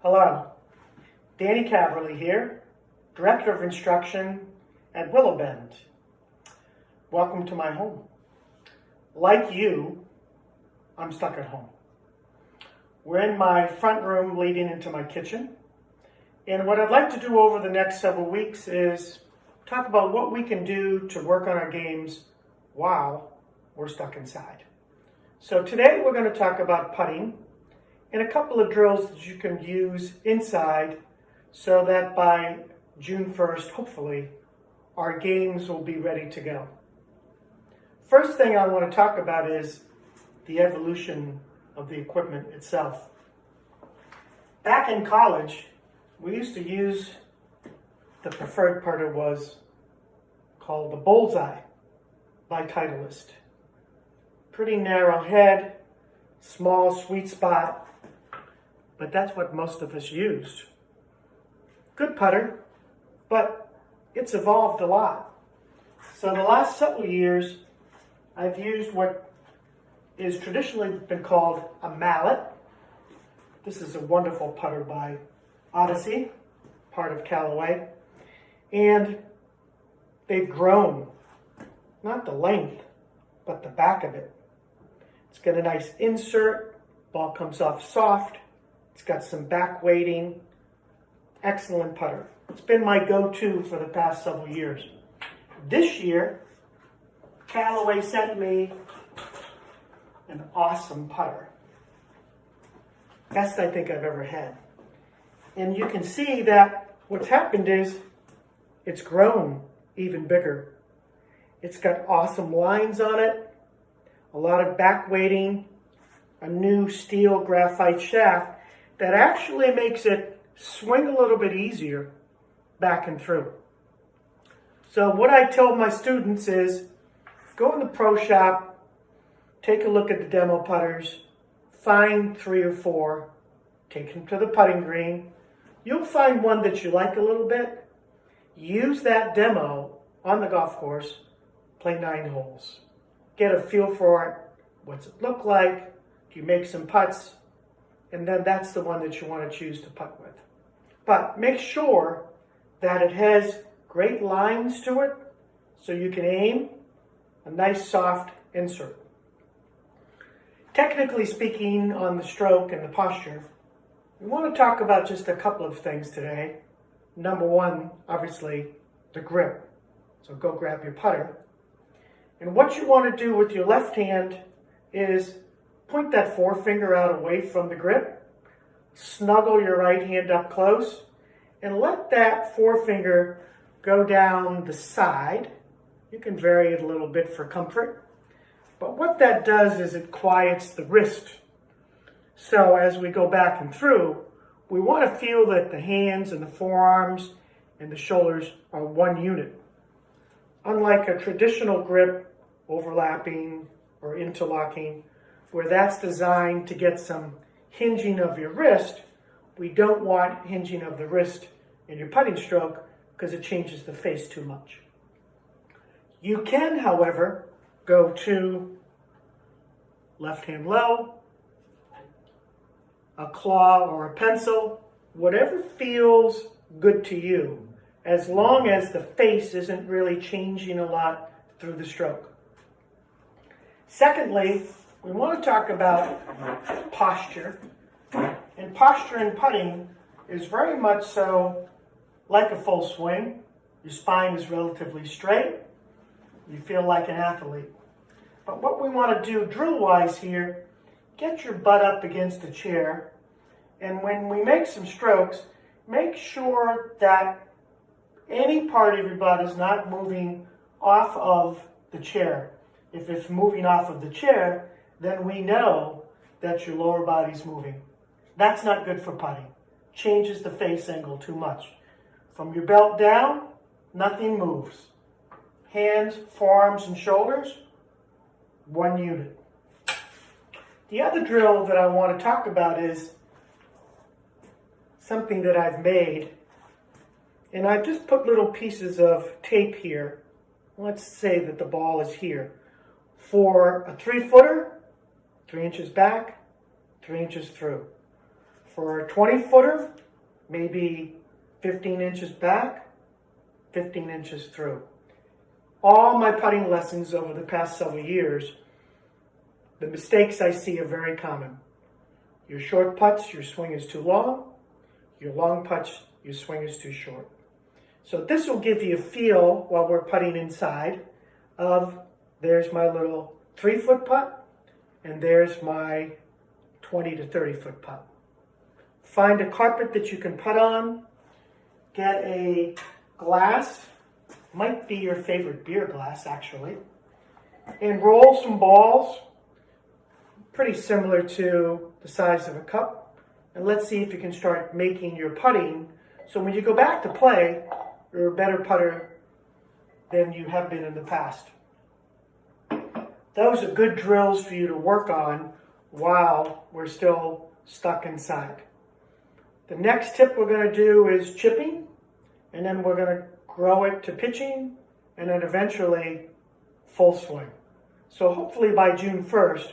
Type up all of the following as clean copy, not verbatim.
Hello, Danny Caverly here, Director of Instruction at Willowbend. Welcome to my home. Like you, I'm stuck at home. We're in my front room leading into my kitchen. And what I'd like to do over the next several weeks is talk about what we can do to work on our games while we're stuck inside. So today we're going to talk about putting and a couple of drills that you can use inside so that by June 1st, hopefully, our games will be ready to go. First thing I want to talk about is the evolution of the equipment itself. Back in college, we used to use the preferred putter was called the Bullseye by Titleist. Pretty narrow head, small sweet spot, but that's what most of us used. Good putter, but it's evolved a lot. So the last several years, I've used what is traditionally been called a mallet. This is a wonderful putter by Odyssey, part of Callaway. And they've grown, not the length, but the back of it. It's got a nice insert, ball comes off soft. It's got some back weighting, excellent putter. It's been my go-to for the past several years. This year, Callaway sent me an awesome putter. Best I think I've ever had. And you can see that what's happened is it's grown even bigger. It's got awesome lines on it, a lot of back weighting, a new steel graphite shaft that actually makes it swing a little bit easier back and through. So what I tell my students is go in the pro shop, take a look at the demo putters, find 3 or 4, take them to the putting green. You'll find one that you like a little bit. Use that demo on the golf course, play 9 holes. Get a feel for it. What's it look like? Do you make some putts? And then that's the one that you want to choose to putt with. But make sure that it has great lines to it so you can aim a nice soft insert. Technically speaking, on the stroke and the posture, we want to talk about just a couple of things today. Number one, obviously, the grip. So go grab your putter. And what you want to do with your left hand is point that forefinger out away from the grip, snuggle your right hand up close, and let that forefinger go down the side. You can vary it a little bit for comfort. But what that does is it quiets the wrist. So as we go back and through, we want to feel that the hands and the forearms and the shoulders are one unit. Unlike a traditional grip, overlapping or interlocking, where that's designed to get some hinging of your wrist, we don't want hinging of the wrist in your putting stroke because it changes the face too much. You can, however, go to left hand low, a claw or a pencil, whatever feels good to you, as long as the face isn't really changing a lot through the stroke. Secondly, we want to talk about posture. And posture in putting is very much so like a full swing. Your spine is relatively straight. You feel like an athlete. But what we want to do drill-wise here, get your butt up against the chair. And when we make some strokes, make sure that any part of your butt is not moving off of the chair. If it's moving off of the chair, then we know that your lower body's moving. That's not good for putting. Changes the face angle too much. From your belt down, nothing moves. Hands, forearms, and shoulders, one unit. The other drill that I want to talk about is something that I've made. And I've just put little pieces of tape here. Let's say that the ball is here. For a 3-footer, 3 inches back, 3 inches through. For a 20-footer, maybe 15 inches back, 15 inches through. All my putting lessons over the past several years, the mistakes I see are very common. Your short putts, your swing is too long. Your long putts, your swing is too short. So this will give you a feel while we're putting inside of, there's my little 3-foot putt, and there's my 20 to 30-foot putt. Find a carpet that you can putt on. Get a glass, might be your favorite beer glass actually, and roll some balls, pretty similar to the size of a cup. And let's see if you can start making your putting so when you go back to play, you're a better putter than you have been in the past. Those are good drills for you to work on while we're still stuck inside. The next tip we're going to do is chipping, and then we're going to grow it to pitching, and then eventually full swing. So hopefully by June 1st,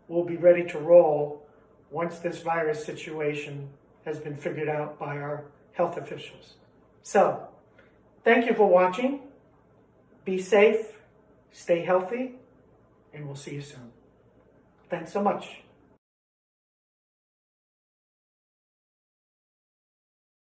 we'll be ready to roll once this virus situation has been figured out by our health officials. So, thank you for watching. Be safe, stay healthy, and we'll see you soon. Thanks so much.